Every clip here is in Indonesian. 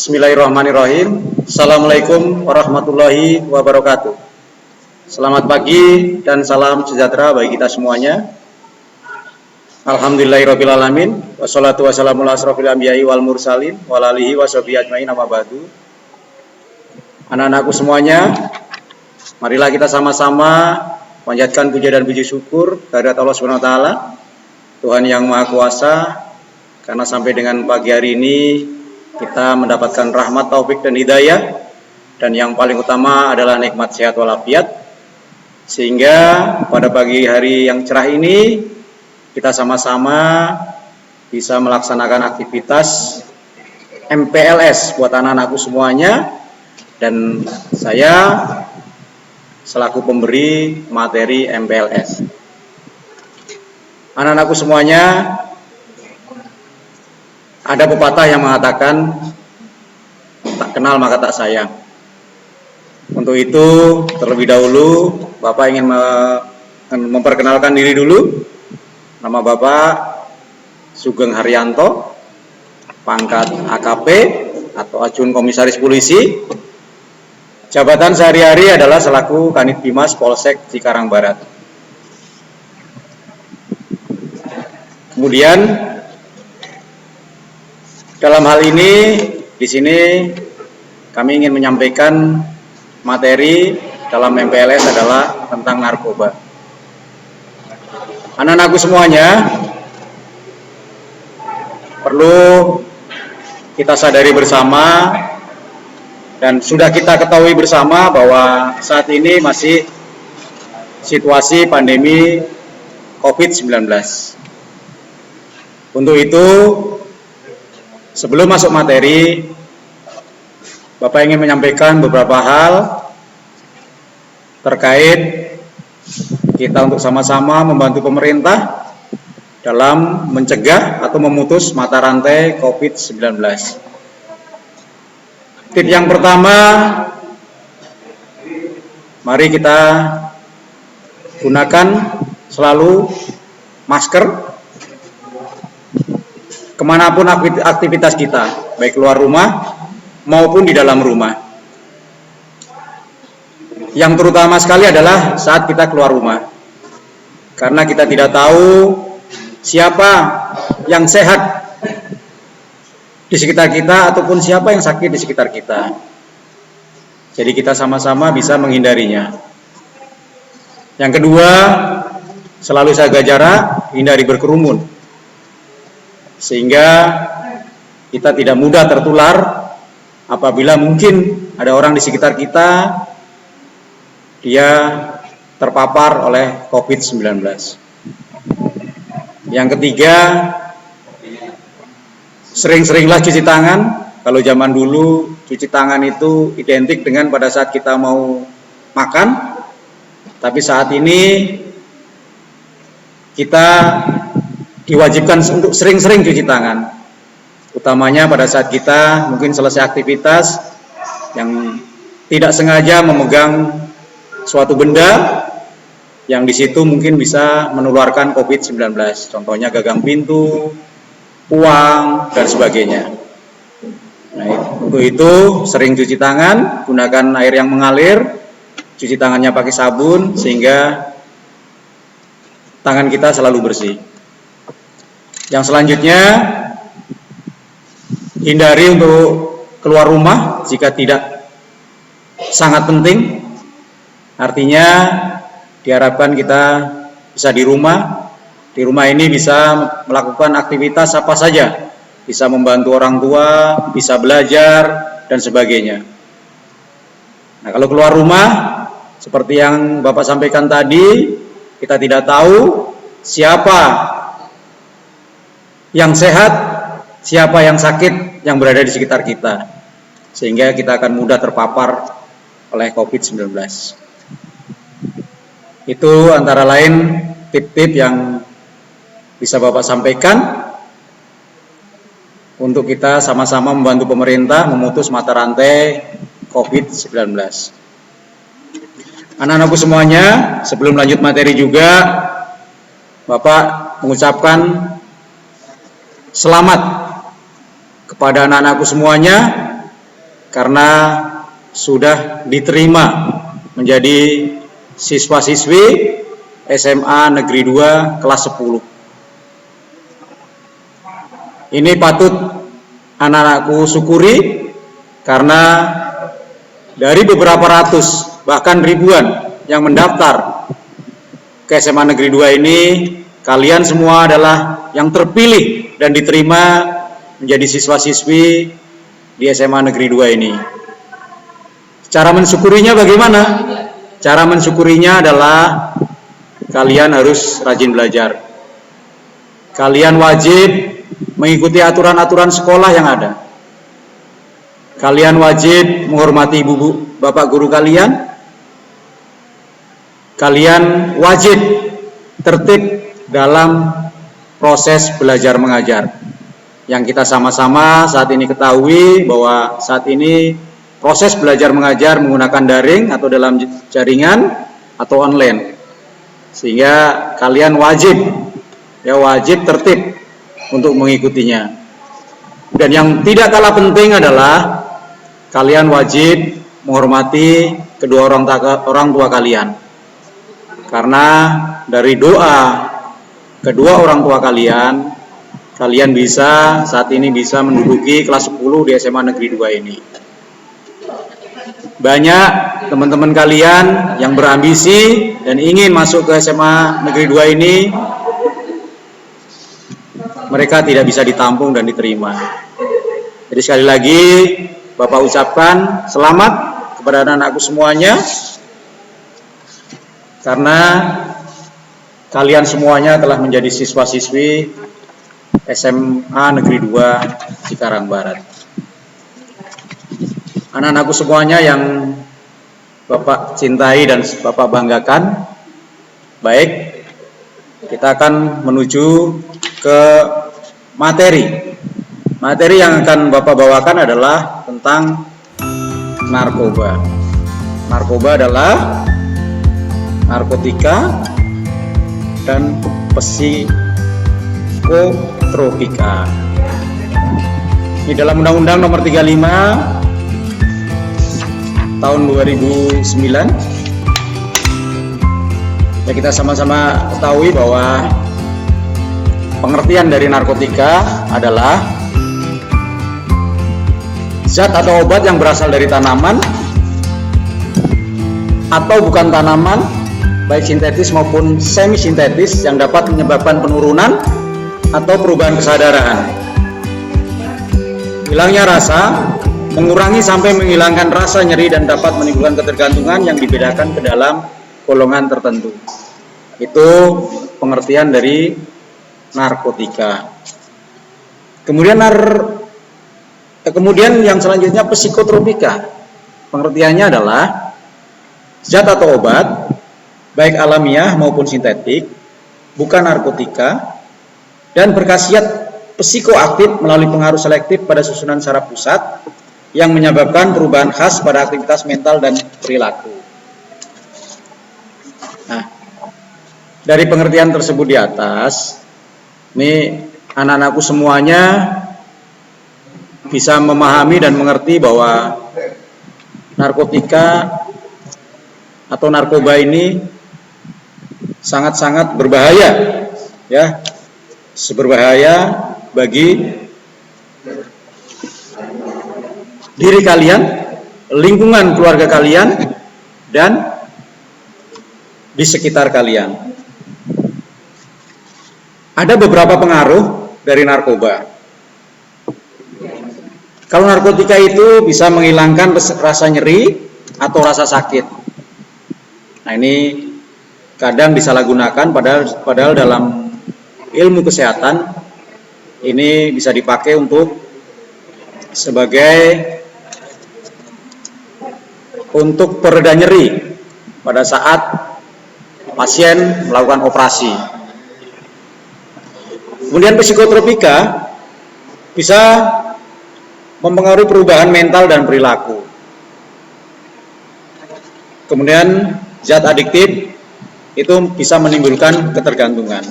Bismillahirrahmanirrahim. Assalamualaikum warahmatullahi wabarakatuh. Selamat pagi dan salam sejahtera bagi kita semuanya. Alhamdulillahirabbil alamin. Wassalatu wassalamu ala asrofil anbiya'i wal mursalin wa alihi washabihi ajmain amma ba'du. Anak-anakku semuanya, marilah kita sama-sama panjatkan puja dan puji syukur kehadirat Allah Subhanahu wa taala, Tuhan yang Maha Kuasa, karena sampai dengan pagi hari ini kita mendapatkan rahmat, taufik dan hidayah, dan yang paling utama adalah nikmat sehat walafiat, sehingga pada pagi hari yang cerah ini kita sama-sama bisa melaksanakan aktivitas MPLS buat anak-anakku semuanya, dan saya selaku pemberi materi MPLS. Anak-anakku semuanya, ada pepatah yang mengatakan, tak kenal maka tak sayang. Untuk itu, terlebih dahulu, Bapak ingin memperkenalkan diri dulu. Nama Bapak Sugeng Haryanto, pangkat AKP atau Ajun Komisaris Polisi. Jabatan sehari-hari adalah selaku Kanit Bimas Polsek Cikarang Barat. Kemudian, dalam hal ini, di sini kami ingin menyampaikan materi dalam MPLS adalah tentang narkoba. Anak-anakku semuanya, perlu kita sadari bersama dan sudah kita ketahui bersama bahwa saat ini masih situasi pandemi COVID-19. Untuk itu, sebelum masuk materi, Bapak ingin menyampaikan beberapa hal terkait kita untuk sama-sama membantu pemerintah dalam mencegah atau memutus mata rantai COVID-19. Tip yang pertama, mari kita gunakan selalu masker kemanapun aktivitas kita, baik keluar rumah maupun di dalam rumah. Yang terutama sekali adalah saat kita keluar rumah, karena kita tidak tahu siapa yang sehat di sekitar kita ataupun siapa yang sakit di sekitar kita. Jadi kita sama-sama bisa menghindarinya. Yang kedua, selalu jaga jarak, hindari berkerumun, sehingga kita tidak mudah tertular apabila mungkin ada orang di sekitar kita dia terpapar oleh COVID-19. Yang ketiga, sering-seringlah cuci tangan. Kalau zaman dulu cuci tangan itu identik dengan pada saat kita mau makan, tapi saat ini kita diwajibkan untuk sering-sering cuci tangan, utamanya pada saat kita mungkin selesai aktivitas yang tidak sengaja memegang suatu benda yang di situ mungkin bisa menularkan COVID-19, contohnya gagang pintu, uang, dan sebagainya. Nah, untuk itu sering cuci tangan, gunakan air yang mengalir, cuci tangannya pakai sabun sehingga tangan kita selalu bersih. Yang selanjutnya, hindari untuk keluar rumah jika tidak sangat penting. Artinya diharapkan kita bisa di rumah. Di rumah ini bisa melakukan aktivitas apa saja, bisa membantu orang tua, bisa belajar, dan sebagainya. Nah, kalau keluar rumah, seperti yang Bapak sampaikan tadi, kita tidak tahu siapa yang sehat, siapa yang sakit yang berada di sekitar kita, sehingga kita akan mudah terpapar oleh COVID-19. Itu antara lain tip-tip yang bisa Bapak sampaikan untuk kita sama-sama membantu pemerintah memutus mata rantai COVID-19. Anak-anakku semuanya, sebelum lanjut materi juga, Bapak mengucapkan selamat kepada anak-anakku semuanya karena sudah diterima menjadi siswa-siswi SMA Negeri 2 kelas 10. Ini patut anak-anakku syukuri karena dari beberapa ratus bahkan ribuan yang mendaftar ke SMA Negeri 2 ini, kalian semua adalah yang terpilih dan diterima menjadi siswa-siswi di SMA Negeri 2 ini. Cara mensyukurinya bagaimana? Cara mensyukurinya adalah kalian harus rajin belajar. Kalian wajib mengikuti aturan-aturan sekolah yang ada. Kalian wajib menghormati ibu bapak guru kalian. Kalian wajib tertib dalam proses belajar mengajar. Yang kita sama-sama saat ini ketahui bahwa saat ini proses belajar mengajar menggunakan daring atau dalam jaringan atau online. Sehingga kalian wajib tertib untuk mengikutinya. Dan yang tidak kalah penting adalah kalian wajib menghormati kedua orang tua kalian. Karena dari doa kedua orang tua kalian, kalian saat ini bisa menduduki kelas 10 di SMA Negeri 2 ini. Banyak teman-teman kalian yang berambisi dan ingin masuk ke SMA Negeri 2 ini, mereka tidak bisa ditampung dan diterima. Jadi sekali lagi Bapak ucapkan selamat kepada anak-anakku semuanya, karena kalian semuanya telah menjadi siswa-siswi SMA Negeri 2 Cikarang Barat. Anak-anakku semuanya yang Bapak cintai dan Bapak banggakan, baik, kita akan menuju ke materi. Materi yang akan Bapak bawakan adalah tentang narkoba. Narkoba adalah narkotika dan psikotropika. Di dalam Undang-Undang Nomor 35 tahun 2009, ya kita sama-sama ketahui bahwa pengertian dari narkotika adalah zat atau obat yang berasal dari tanaman atau bukan tanaman, baik sintetis maupun semi sintetis, yang dapat menyebabkan penurunan atau perubahan kesadaran, hilangnya rasa, mengurangi sampai menghilangkan rasa nyeri, dan dapat menimbulkan ketergantungan yang dibedakan ke dalam golongan tertentu. Itu pengertian dari narkotika. Kemudian yang selanjutnya psikotropika. Pengertiannya adalah zat atau obat baik alamiah maupun sintetik, bukan narkotika, dan berkhasiat psikoaktif melalui pengaruh selektif pada susunan saraf pusat yang menyebabkan perubahan khas pada aktivitas mental dan perilaku. Nah, dari pengertian tersebut di atas, ini anak-anakku semuanya bisa memahami dan mengerti bahwa narkotika atau narkoba ini sangat-sangat berbahaya, ya, seberbahaya bagi diri kalian, lingkungan keluarga kalian, dan di sekitar kalian. Ada beberapa pengaruh dari narkoba. Kalau narkotika itu bisa menghilangkan rasa nyeri atau rasa sakit. Nah, ini kadang disalahgunakan, padahal dalam ilmu kesehatan ini bisa dipakai untuk pereda nyeri pada saat pasien melakukan operasi. Kemudian psikotropika bisa mempengaruhi perubahan mental dan perilaku. Kemudian zat adiktif itu bisa menimbulkan ketergantungan.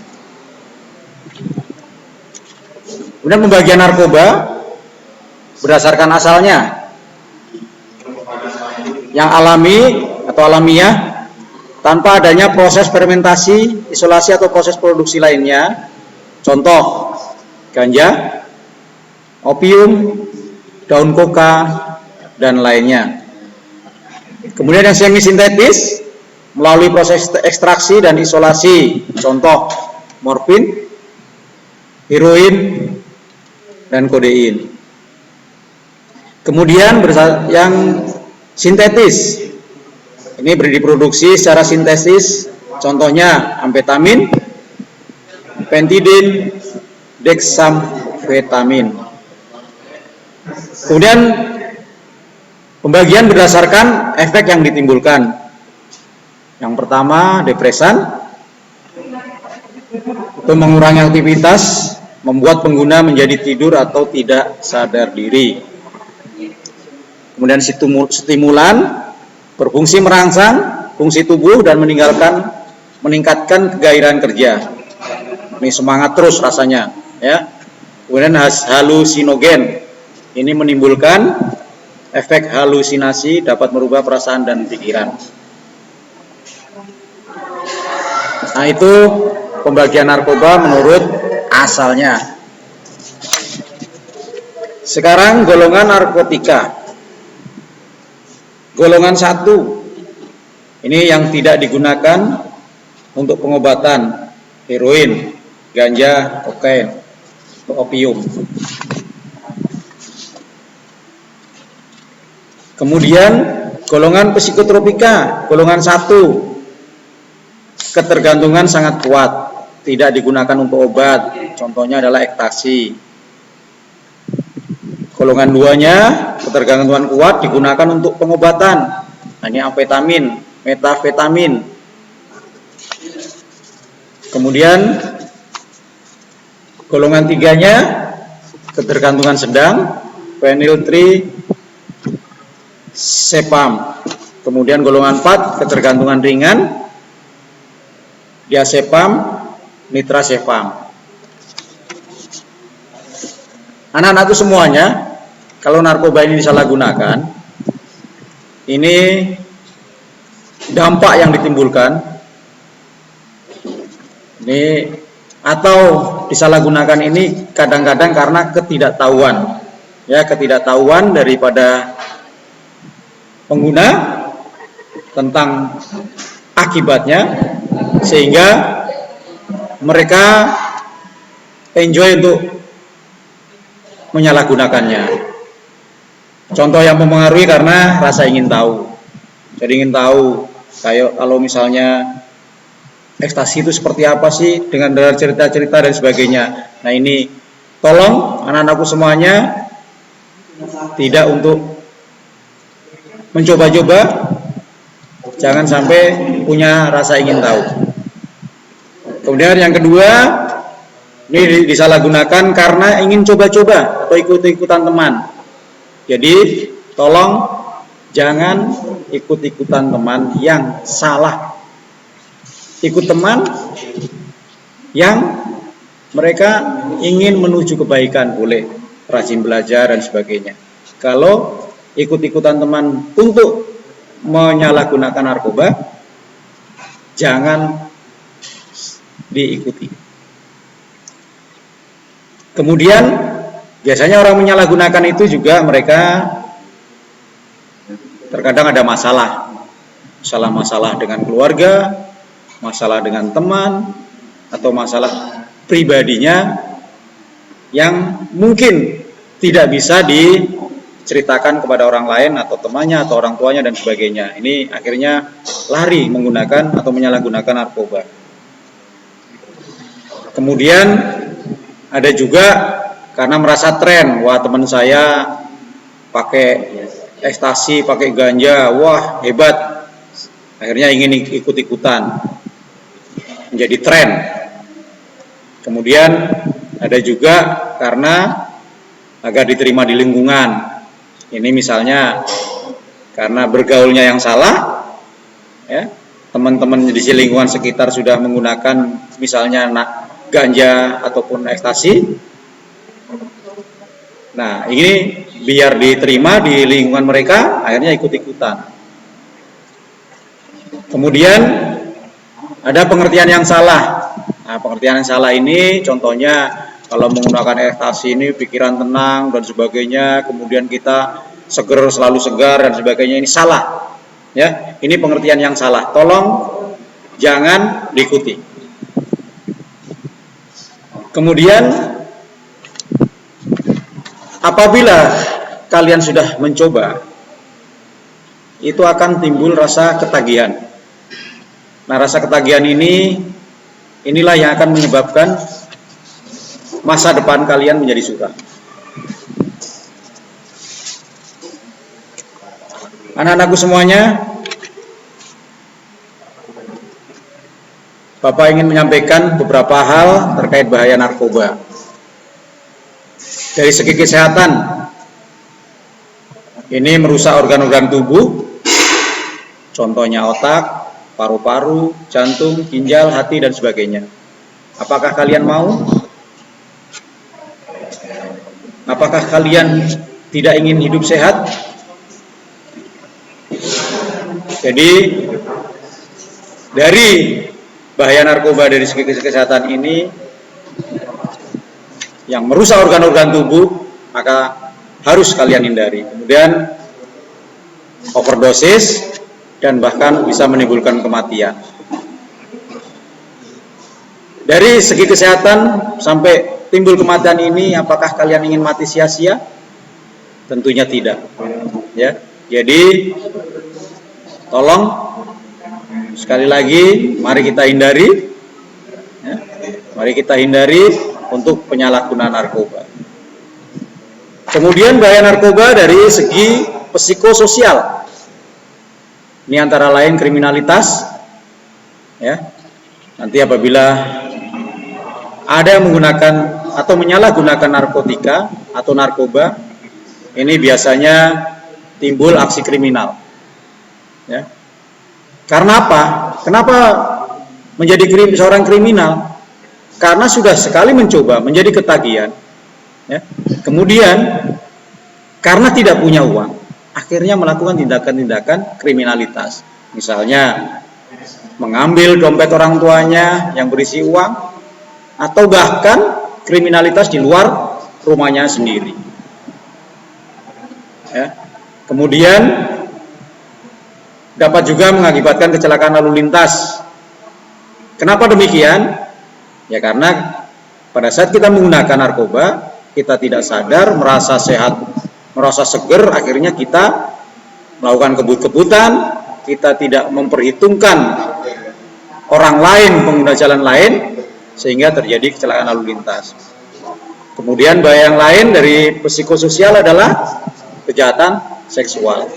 Kemudian pembagian narkoba berdasarkan asalnya, yang alami atau alamiah tanpa adanya proses fermentasi, isolasi atau proses produksi lainnya. Contoh, ganja, opium, daun koka, dan lainnya. Kemudian yang semi sintetis melalui proses ekstraksi dan isolasi. Contoh, morfin, heroin, dan kodein. Kemudian yang sintetis, ini diproduksi secara sintesis, contohnya amfetamin, pentidin, dexamfetamin. Kemudian pembagian berdasarkan efek yang ditimbulkan. Yang pertama, depresan, itu mengurangi aktivitas, membuat pengguna menjadi tidur atau tidak sadar diri. Kemudian stimulan, berfungsi merangsang fungsi tubuh dan meningkatkan kegairahan kerja. Ini semangat terus rasanya, ya. Kemudian halusinogen, ini menimbulkan efek halusinasi, dapat merubah perasaan dan pikiran. Nah, itu pembagian narkoba menurut asalnya. Sekarang golongan narkotika. Golongan 1, ini yang tidak digunakan untuk pengobatan, heroin, ganja, kokain, opium. Kemudian golongan psikotropika, golongan 1, ketergantungan sangat kuat, tidak digunakan untuk obat, contohnya adalah ekstasi. Golongan 2-nya, ketergantungan kuat, digunakan untuk pengobatan. Nah, ini amfetamin, metafetamin. Kemudian golongan 3-nya, ketergantungan sedang, phenyltrizepam. Kemudian golongan 4, ketergantungan ringan, diazepam, nitrazepam. Anak-anak itu semuanya, kalau narkoba ini disalahgunakan, ini dampak yang ditimbulkan, ini atau disalahgunakan ini kadang-kadang karena ketidaktahuan, ya, ketidaktahuan daripada pengguna tentang akibatnya, sehingga mereka enjoy untuk menyalahgunakannya. Contoh yang mempengaruhi karena rasa ingin tahu. Jadi ingin tahu, kayak kalau misalnya ekstasi itu seperti apa sih, dengan cerita-cerita dan sebagainya. Nah, ini tolong anak-anakku semuanya tidak untuk mencoba-coba, jangan sampai punya rasa ingin tahu. Kemudian yang kedua, ini disalahgunakan karena ingin coba-coba atau ikut-ikutan teman. Jadi tolong jangan ikut-ikutan teman yang salah. Ikut teman yang mereka ingin menuju kebaikan, boleh, rajin belajar dan sebagainya. Kalau ikut-ikutan teman untuk menyalahgunakan narkoba, jangan diikuti. Kemudian biasanya orang menyalahgunakan itu juga mereka terkadang ada masalah dengan keluarga, masalah dengan teman, atau masalah pribadinya yang mungkin tidak bisa diceritakan kepada orang lain atau temannya atau orang tuanya dan sebagainya. Ini akhirnya lari menggunakan atau menyalahgunakan narkoba. Kemudian ada juga karena merasa tren, wah teman saya pakai ekstasi, pakai ganja, wah hebat, akhirnya ingin ikut-ikutan, menjadi tren. Kemudian ada juga karena agar diterima di lingkungan, ini misalnya karena bergaulnya yang salah, ya, teman-teman di lingkungan sekitar sudah menggunakan misalnya ganja ataupun ekstasi. Nah, ini biar diterima di lingkungan mereka, akhirnya ikut-ikutan. Kemudian ada pengertian yang salah. Nah, pengertian yang salah ini contohnya kalau menggunakan ekstasi ini pikiran tenang dan sebagainya, kemudian kita seger, selalu segar dan sebagainya, ini salah. Ya, ini pengertian yang salah. Tolong jangan diikuti. Kemudian apabila kalian sudah mencoba, itu akan timbul rasa ketagihan. Nah, rasa ketagihan inilah yang akan menyebabkan masa depan kalian menjadi suram. Anak-anakku semuanya, Bapak ingin menyampaikan beberapa hal terkait bahaya narkoba. Dari segi kesehatan, ini merusak organ-organ tubuh, contohnya otak, paru-paru, jantung, ginjal, hati, dan sebagainya. Apakah kalian mau? Apakah kalian tidak ingin hidup sehat? Jadi, dari bahaya narkoba dari segi kesehatan ini, yang merusak organ-organ tubuh, maka harus kalian hindari. Kemudian, overdosis, dan bahkan bisa menimbulkan kematian. Dari segi kesehatan sampai timbul kematian ini, apakah kalian ingin mati sia-sia? Tentunya tidak. Ya, jadi tolong sekali lagi, mari kita hindari. Ya, mari kita hindari untuk penyalahgunaan narkoba. Kemudian bahaya narkoba dari segi psikososial. Ini antara lain kriminalitas. Ya, nanti apabila ada yang menggunakan atau menyalahgunakan narkotika atau narkoba, ini biasanya timbul aksi kriminal. Ya. Karena apa? Kenapa menjadi seorang kriminal? Karena sudah sekali mencoba, menjadi ketagihan. Ya. Kemudian karena tidak punya uang, akhirnya melakukan tindakan-tindakan kriminalitas. Misalnya mengambil dompet orang tuanya yang berisi uang, atau bahkan kriminalitas di luar rumahnya sendiri. Ya. Kemudian dapat juga mengakibatkan kecelakaan lalu lintas. Kenapa demikian? Ya karena pada saat kita menggunakan narkoba, kita tidak sadar, merasa sehat, merasa seger, akhirnya kita melakukan kebut-kebutan, kita tidak memperhitungkan orang lain, pengguna jalan lain, sehingga terjadi kecelakaan lalu lintas. Kemudian bahaya yang lain dari psikososial adalah kejahatan seksual.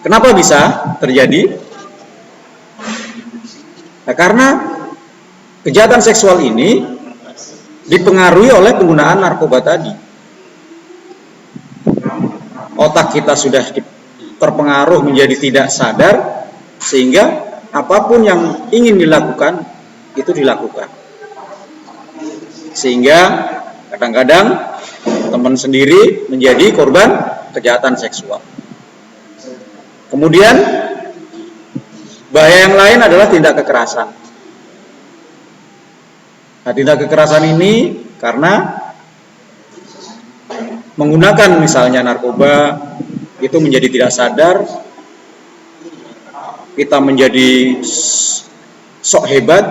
Kenapa bisa terjadi? Nah, karena kejahatan seksual ini dipengaruhi oleh penggunaan narkoba tadi. Otak kita sudah terpengaruh menjadi tidak sadar, sehingga apapun yang ingin dilakukan itu dilakukan. Sehingga kadang-kadang teman sendiri menjadi korban kejahatan seksual. Kemudian bahaya yang lain adalah tindak kekerasan. Nah, tindak kekerasan ini karena menggunakan misalnya narkoba itu menjadi tidak sadar, kita menjadi sok hebat,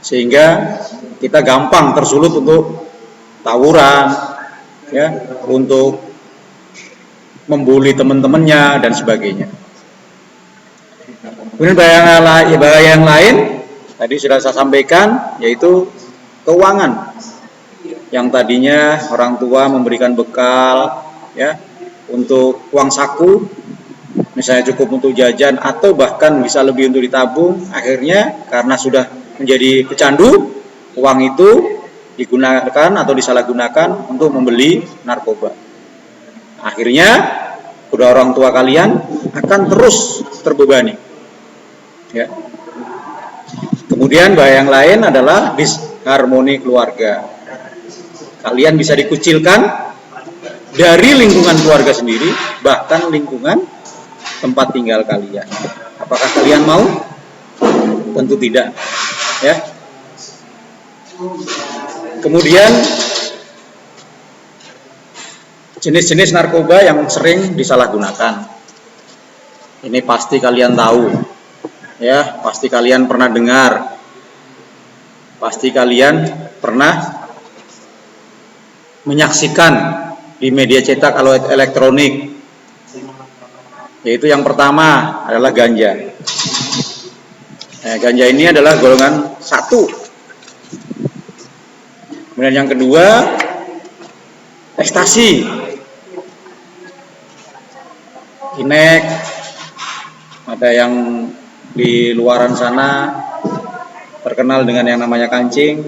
sehingga kita gampang tersulut untuk tawuran, ya, untuk membuli teman-temannya dan sebagainya. Kemudian bahaya yang lain tadi sudah saya sampaikan, yaitu keuangan. Yang tadinya orang tua memberikan bekal, ya, untuk uang saku, misalnya cukup untuk jajan atau bahkan bisa lebih untuk ditabung, akhirnya karena sudah menjadi pecandu, uang itu digunakan atau disalahgunakan untuk membeli narkoba. Akhirnya kedua orang tua kalian akan terus terbebani. Ya. Kemudian bahaya yang lain adalah disharmoni keluarga. Kalian bisa dikucilkan, dari lingkungan keluarga sendiri, bahkan lingkungan tempat tinggal kalian. Apakah kalian mau? Tentu tidak, ya. Kemudian jenis-jenis narkoba yang sering disalahgunakan. Ini pasti kalian tahu, ya, pasti kalian pernah dengar, pasti kalian pernah menyaksikan di media cetak atau elektronik. Yaitu yang pertama adalah ganja. Nah, ganja ini adalah golongan 1. Kemudian yang kedua, ekstasi, Kinek, ada yang di luaran sana terkenal dengan yang namanya kancing,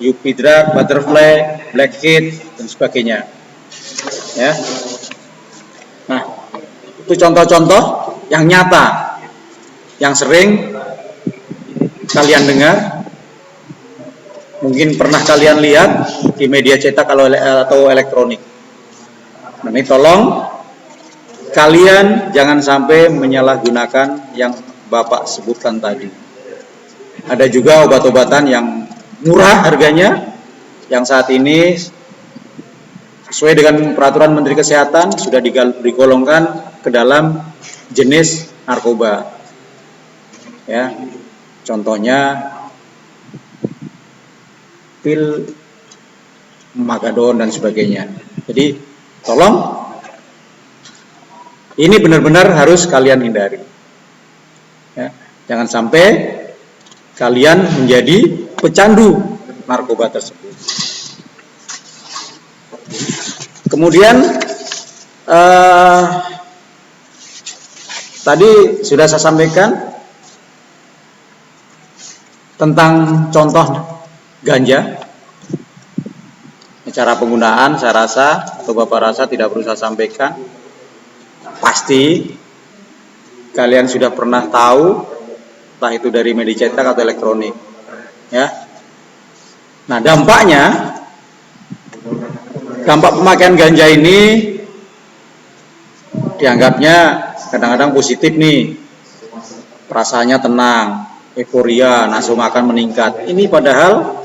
UP drug, butterfly, black kid, dan sebagainya. Ya. Nah, itu contoh-contoh yang nyata, yang sering kalian dengar, mungkin pernah kalian lihat di media cetak atau elektronik. Nah, ini tolong kalian jangan sampai menyalahgunakan yang Bapak sebutkan tadi. Ada juga obat-obatan yang murah harganya, yang saat ini sesuai dengan peraturan Menteri Kesehatan sudah digolongkan ke dalam jenis narkoba. Ya, contohnya pil, magadon dan sebagainya. Jadi tolong ini benar-benar harus kalian hindari. Ya, jangan sampai kalian menjadi pecandu narkoba tersebut. Kemudian tadi sudah saya sampaikan tentang contoh ganja. Cara penggunaan saya rasa atau Bapak rasa tidak perlu saya sampaikan. Pasti kalian sudah pernah tahu, entah itu dari media cetak atau elektronik, ya. Nah, dampak pemakaian ganja ini dianggapnya kadang-kadang positif nih, perasaannya tenang, euforia, nafsu makan meningkat. Ini padahal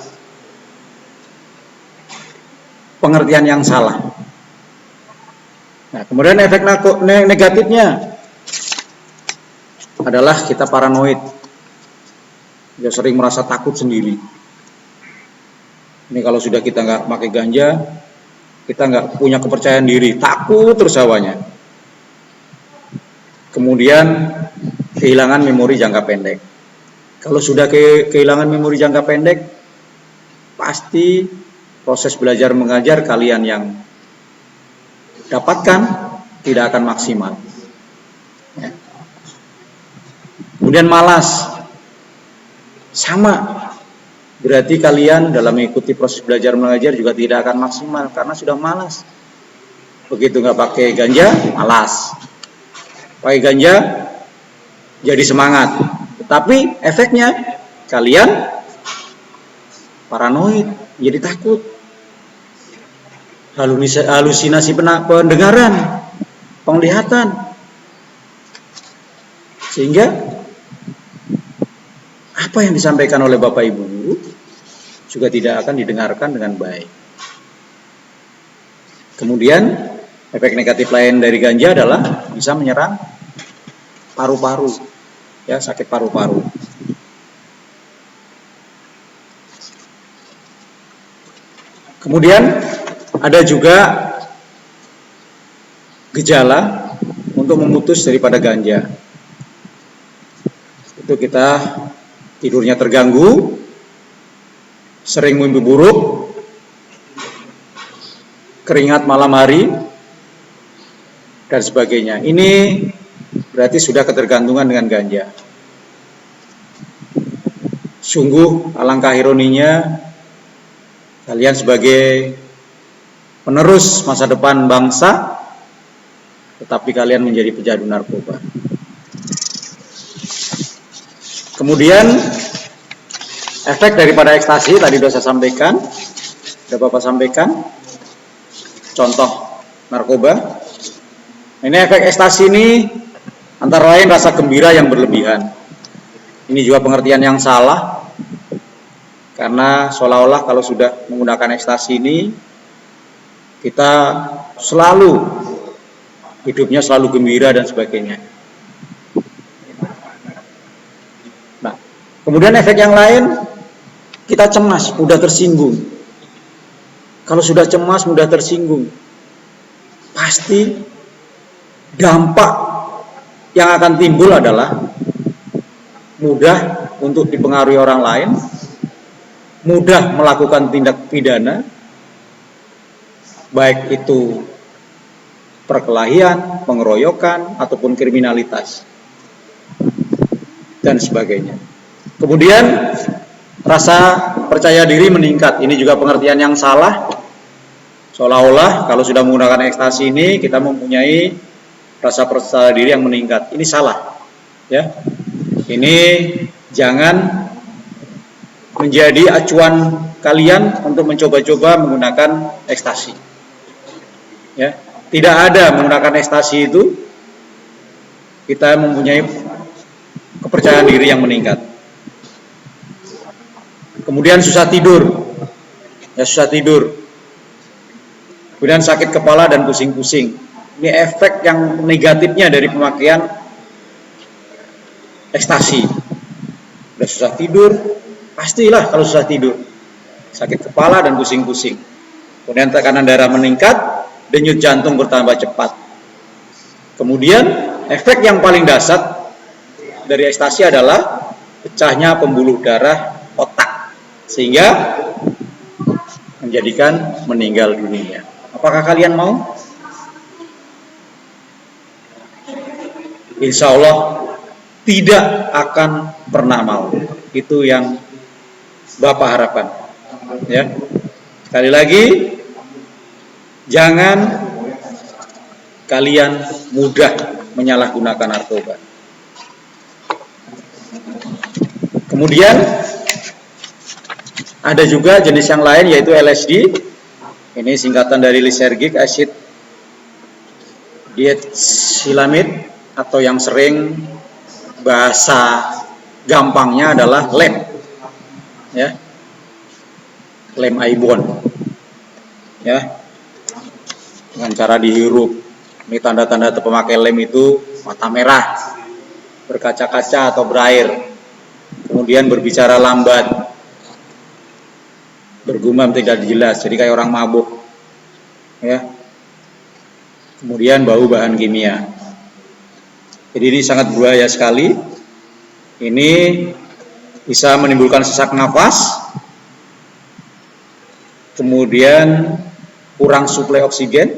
pengertian yang salah. Nah, kemudian efek negatifnya adalah kita paranoid. Kita sering merasa takut sendiri. Ini kalau sudah kita nggak pakai ganja, kita nggak punya kepercayaan diri, takut terus awalnya. Kemudian kehilangan memori jangka pendek. Kalau sudah kehilangan memori jangka pendek, pasti proses belajar mengajar kalian yang dapatkan tidak akan maksimal. Ya. Kemudian malas, sama. Berarti kalian dalam mengikuti proses belajar mengajar juga tidak akan maksimal karena sudah malas. Begitu nggak pakai ganja, malas. Pakai ganja, jadi semangat. Tetapi efeknya kalian paranoid, jadi takut. Halusinasi pendengaran, penglihatan, sehingga apa yang disampaikan oleh Bapak Ibu guru juga tidak akan didengarkan dengan baik. Kemudian efek negatif lain dari ganja adalah bisa menyerang paru-paru, ya, sakit paru-paru. Kemudian ada juga gejala untuk memutus daripada ganja. Itu kita tidurnya terganggu, sering mimpi buruk, keringat malam hari, dan sebagainya. Ini berarti sudah ketergantungan dengan ganja. Sungguh alangkah ironinya, kalian sebagai penerus masa depan bangsa, tetapi kalian menjadi pecandu narkoba. Kemudian efek daripada ekstasi tadi sudah saya sampaikan, sudah Bapak sampaikan. Contoh narkoba. Ini efek ekstasi ini antara lain rasa gembira yang berlebihan. Ini juga pengertian yang salah, karena seolah-olah kalau sudah menggunakan ekstasi ini kita selalu hidupnya selalu gembira dan sebagainya. Nah, kemudian efek yang lain, kita cemas, mudah tersinggung. Kalau sudah cemas, mudah tersinggung, pasti dampak yang akan timbul adalah mudah untuk dipengaruhi orang lain, mudah melakukan tindak pidana, baik itu perkelahian, pengeroyokan, ataupun kriminalitas, dan sebagainya. Kemudian rasa percaya diri meningkat. Ini juga pengertian yang salah, seolah-olah kalau sudah menggunakan ekstasi ini kita mempunyai rasa percaya diri yang meningkat. Ini salah, ya. Ini jangan menjadi acuan kalian untuk mencoba-coba menggunakan ekstasi. Ya, tidak ada menggunakan ekstasi itu kita mempunyai kepercayaan diri yang meningkat. Kemudian susah tidur, ya susah tidur. Kemudian sakit kepala dan pusing-pusing. Ini efek yang negatifnya dari pemakaian ekstasi. Udah susah tidur, pastilah kalau susah tidur, sakit kepala dan pusing-pusing. Kemudian tekanan darah meningkat, denyut jantung bertambah cepat. Kemudian efek yang paling dahsyat dari ekstasi adalah pecahnya pembuluh darah otak, sehingga menjadikan meninggal dunia. Apakah kalian mau? Insya Allah tidak akan pernah mau. Itu yang Bapak harapkan. Ya. Sekali lagi, jangan kalian mudah menyalahgunakan narkoba. Kemudian ada juga jenis yang lain, yaitu LSD. Ini singkatan dari lysergic acid diethylsilamide, atau yang sering bahasa gampangnya adalah lem, ya, lem ibon, ya, dengan cara dihirup. Ini tanda-tanda pemakai lem itu mata merah, berkaca-kaca atau berair, kemudian berbicara lambat, bergumam tidak jelas, jadi kayak orang mabuk, ya. Kemudian bau bahan kimia. Jadi ini sangat berbahaya sekali. Ini bisa menimbulkan sesak nafas, kemudian kurang suplai oksigen,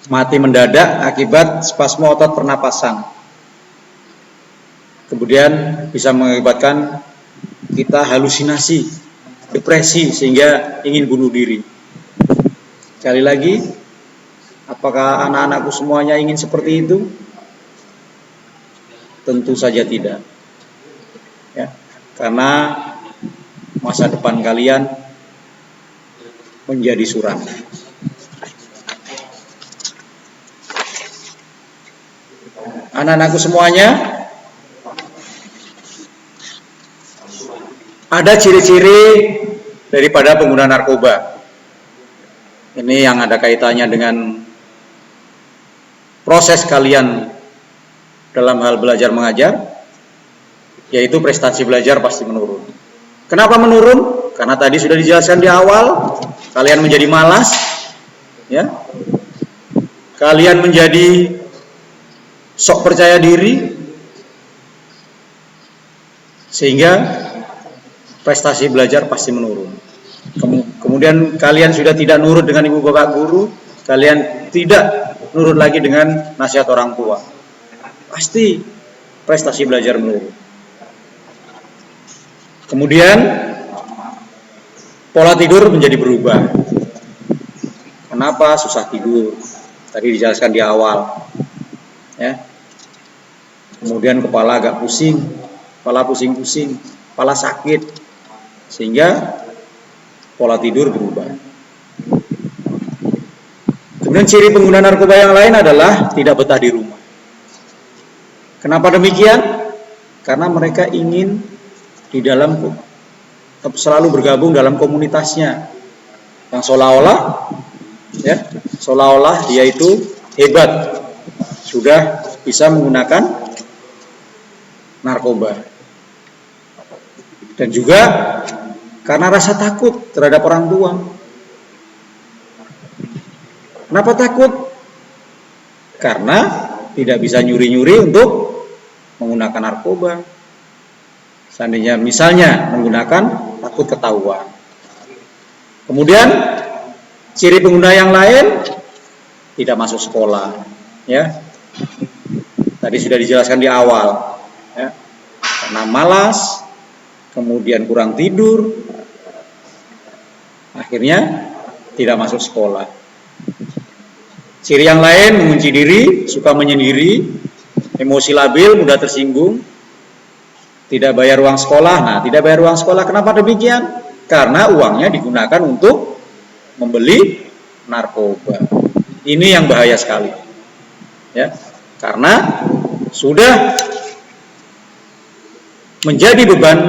mati mendadak akibat spasme otot pernapasan. Kemudian bisa mengakibatkan kita halusinasi, depresi, sehingga ingin bunuh diri. Sekali lagi, apakah anak-anakku semuanya ingin seperti itu? Tentu saja tidak. Ya, karena masa depan kalian menjadi suram. Anak-anakku semuanya, ada ciri-ciri daripada pengguna narkoba. Ini yang ada kaitannya dengan proses kalian dalam hal belajar mengajar, yaitu prestasi belajar pasti menurun. Kenapa menurun? Karena tadi sudah dijelaskan di awal, kalian menjadi malas, ya. Kalian menjadi sok percaya diri, sehingga prestasi belajar pasti menurun. Kemudian kalian sudah tidak nurut dengan ibu bapak guru, kalian tidak nurut lagi dengan nasihat orang tua, pasti prestasi belajar menurun. Kemudian pola tidur menjadi berubah. Kenapa susah tidur? Tadi dijelaskan di awal, ya. Kemudian kepala agak pusing, kepala pusing-pusing, kepala sakit, sehingga pola tidur berubah. Kemudian ciri pengguna narkoba yang lain adalah tidak betah di rumah. Kenapa demikian? Karena mereka ingin di dalam selalu bergabung dalam komunitasnya, yang seolah-olah dia itu hebat, sudah bisa menggunakan narkoba. Dan juga karena rasa takut terhadap orang tua. Kenapa takut? Karena tidak bisa nyuri-nyuri untuk menggunakan narkoba. Seandainya misalnya menggunakan, takut ketahuan. Kemudian ciri pengguna yang lain tidak masuk sekolah, ya. Tadi sudah dijelaskan di awal, ya. Karena malas, kemudian kurang tidur, akhirnya tidak masuk sekolah. Ciri yang lain mengunci diri, suka menyendiri, emosi labil, mudah tersinggung, tidak bayar uang sekolah. Nah, tidak bayar uang sekolah, kenapa demikian? Karena uangnya digunakan untuk membeli narkoba. Ini yang bahaya sekali, ya, karena sudah menjadi beban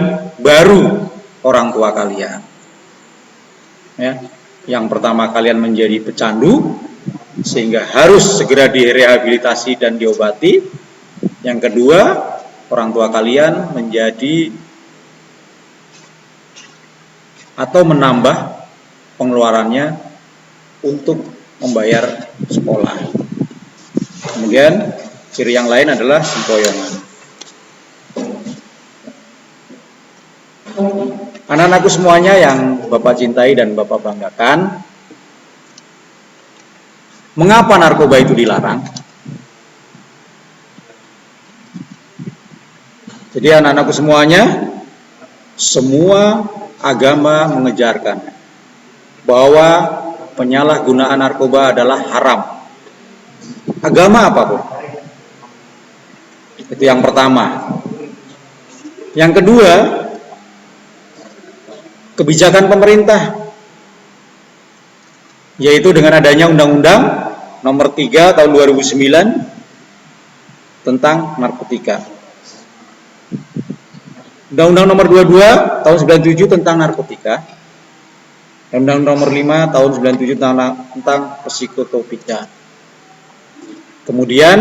baru orang tua kalian. Ya, yang pertama kalian menjadi pecandu, sehingga harus segera direhabilitasi dan diobati. Yang kedua, orang tua kalian menjadi atau menambah pengeluarannya untuk membayar sekolah. Kemudian ciri yang lain adalah sempoyongan. Anak-anakku semuanya yang Bapak cintai dan Bapak banggakan, mengapa narkoba itu dilarang? Jadi anak-anakku semuanya, semua agama mengejarkan bahwa penyalahgunaan narkoba adalah haram. Agama apapun. Itu yang pertama. Yang kedua, kebijakan pemerintah, yaitu dengan adanya Undang-Undang Nomor 3 Tahun 2009 tentang narkotika. Undang-Undang Nomor 22 Tahun 97 tentang narkotika. Undang-Undang Nomor 5 Tahun 97 tentang psikotropika. Kemudian,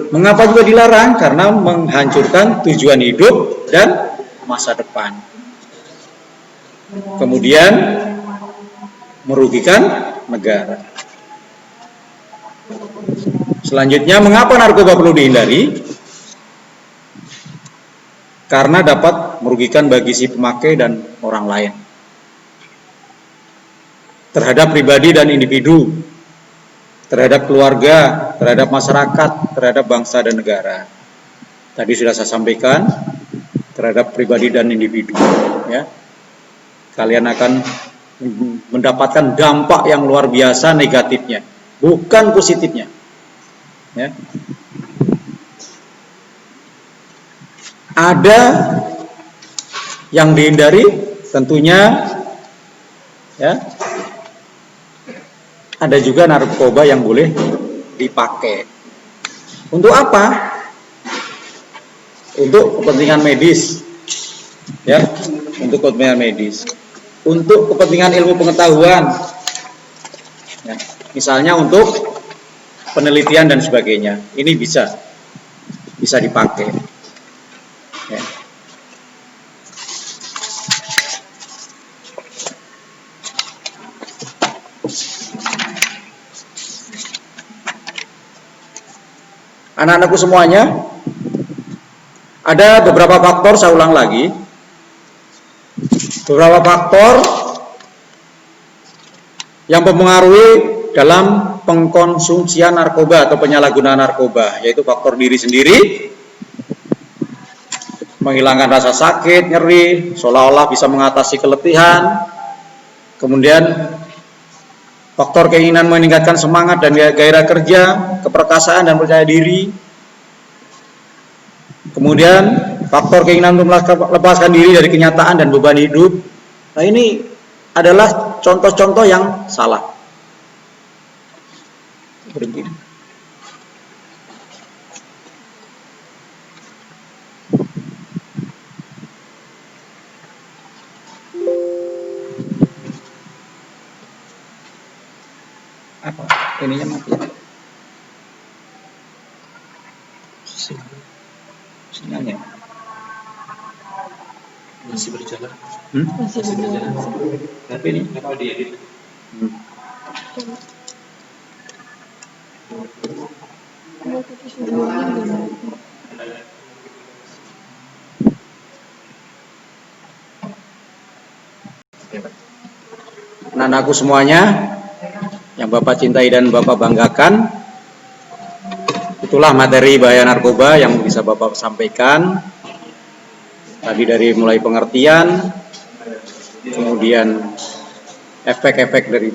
mengapa juga dilarang? Karena menghancurkan tujuan hidup dan masa depan. Kemudian, merugikan negara. Selanjutnya, mengapa narkoba perlu dihindari? Karena dapat merugikan bagi si pemakai dan orang lain, terhadap pribadi dan individu, terhadap keluarga, terhadap masyarakat, terhadap bangsa dan negara. Tadi sudah saya sampaikan, terhadap pribadi dan individu, ya. Kalian akan mendapatkan dampak yang luar biasa negatifnya, bukan positifnya, ya. Ada yang dihindari tentunya, ya. Ada juga narkoba yang boleh dipakai. Untuk apa? Untuk kepentingan medis, ya. Untuk kepentingan medis, untuk kepentingan ilmu pengetahuan, ya. Misalnya untuk penelitian dan sebagainya. Ini bisa dipakai. Ya. Anak-anakku semuanya, ada beberapa faktor, saya ulang lagi, beberapa faktor yang mempengaruhi dalam pengkonsumsian narkoba atau penyalahgunaan narkoba, yaitu faktor diri sendiri, menghilangkan rasa sakit, nyeri, seolah-olah bisa mengatasi keletihan. Kemudian faktor keinginan meningkatkan semangat dan gairah kerja, keperkasaan dan percaya diri. Kemudian faktor keinginan untuk melepaskan diri dari kenyataan dan beban hidup. Nah, ini adalah contoh-contoh yang salah. Berhenti. Apa? Ininya mati. Sinyalnya masih berjalan. Masih berjalan. Tapi ini Kenapa diedit? anak-anakku semuanya yang Bapak cintai dan Bapak banggakan, itulah materi bahaya narkoba yang bisa Bapak sampaikan tadi, dari mulai pengertian, kemudian efek-efek dari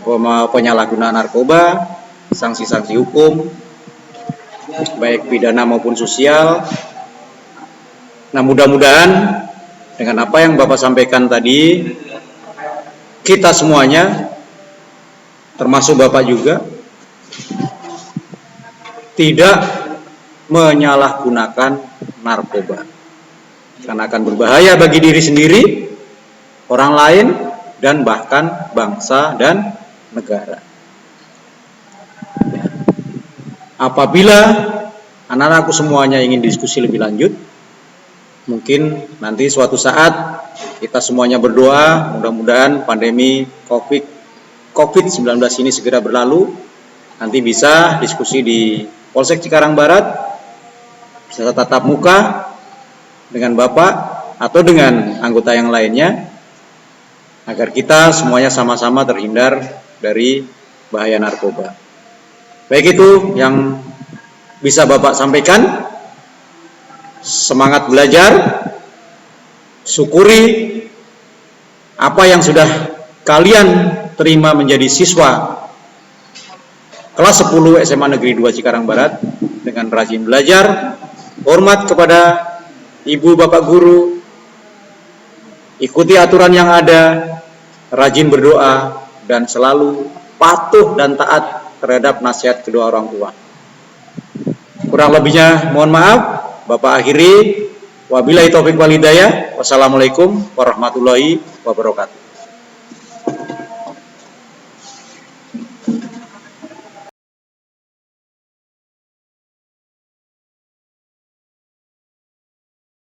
penyalahgunaan narkoba, sanksi-sanksi hukum baik pidana maupun sosial. Nah, mudah-mudahan dengan apa yang Bapak sampaikan tadi, kita semuanya, termasuk Bapak juga, tidak menyalahgunakan narkoba, karena akan berbahaya bagi diri sendiri, orang lain, dan bahkan bangsa dan negara. Apabila anak-anakku semuanya ingin diskusi lebih lanjut, mungkin nanti suatu saat kita semuanya berdoa, mudah-mudahan pandemi COVID-19 ini segera berlalu. Nanti bisa diskusi di Polsek Cikarang Barat, bisa tatap muka dengan Bapak atau dengan anggota yang lainnya, agar kita semuanya sama-sama terhindar dari bahaya narkoba. Baik, itu yang bisa Bapak sampaikan. Semangat belajar, syukuri apa yang sudah kalian terima menjadi siswa kelas 10 SMA Negeri 2 Cikarang Barat, dengan rajin belajar, hormat kepada ibu bapak guru, ikuti aturan yang ada, rajin berdoa, dan selalu patuh dan taat terhadap nasihat kedua orang tua. Kurang lebihnya mohon maaf. Bapak akhiri, wabillahi taufiq wal hidayah. Wassalamualaikum warahmatullahi wabarakatuh.